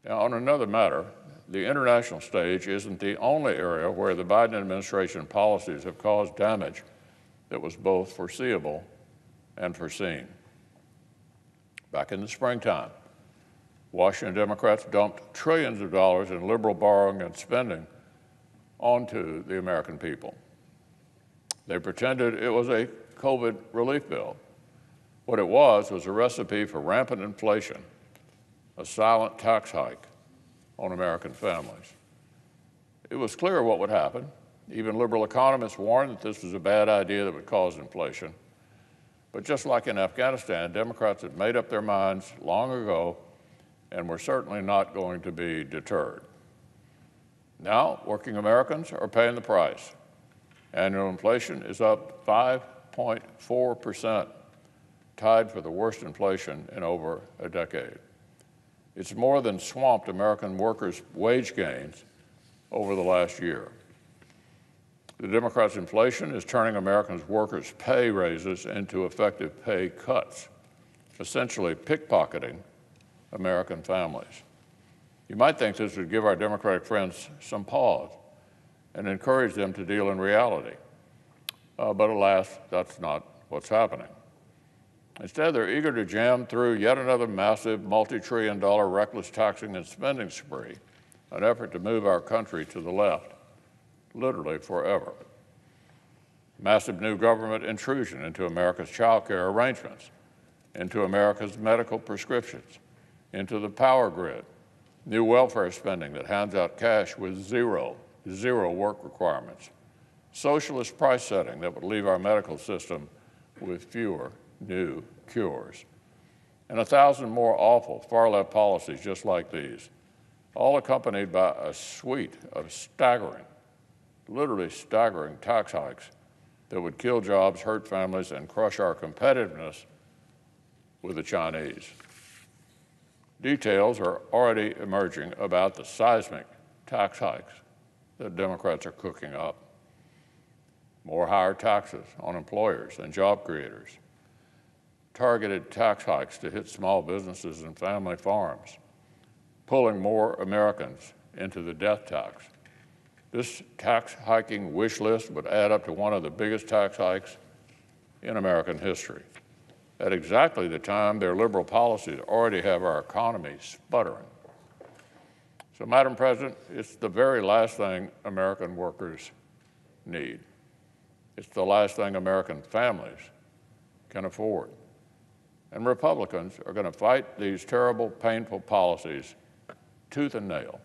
Now, on another matter, the international stage isn't the only area where the Biden administration policies have caused damage that was both foreseeable and foreseen. Back in the springtime, Washington Democrats dumped trillions of dollars in liberal borrowing and spending onto the American people. They pretended it was a COVID relief bill. What it was a recipe for rampant inflation, a silent tax hike on American families. It was clear what would happen. Even liberal economists warned that this was a bad idea that would cause inflation. But just like in Afghanistan, Democrats had made up their minds long ago and were certainly not going to be deterred. Now, working Americans are paying the price. Annual inflation is up 5.4%, tied for the worst inflation in over a decade. It's more than swamped American workers' wage gains over the last year. The Democrats' inflation is turning Americans' workers' pay raises into effective pay cuts, essentially pickpocketing American families. You might think this would give our Democratic friends some pause and encourage them to deal in reality. But alas, that's not what's happening. Instead, they're eager to jam through yet another massive multi-trillion-dollar reckless taxing and spending spree, an effort to move our country to the left, literally forever. Massive new government intrusion into America's child care arrangements, into America's medical prescriptions, into the power grid, new welfare spending that hands out cash with zero work requirements, socialist price setting that would leave our medical system with fewer new cures, and 1,000 more awful far-left policies just like these, all accompanied by a suite of staggering, literally staggering tax hikes that would kill jobs, hurt families, and crush our competitiveness with the Chinese. Details are already emerging about the seismic tax hikes that Democrats are cooking up. More higher taxes on employers and job creators, targeted tax hikes to hit small businesses and family farms, pulling more Americans into the death tax. This tax hiking wish list would add up to one of the biggest tax hikes in American history, at exactly the time their liberal policies already have our economy sputtering. So, Madam President, it's the very last thing American workers need. It's the last thing American families can afford. And Republicans are going to fight these terrible, painful policies tooth and nail.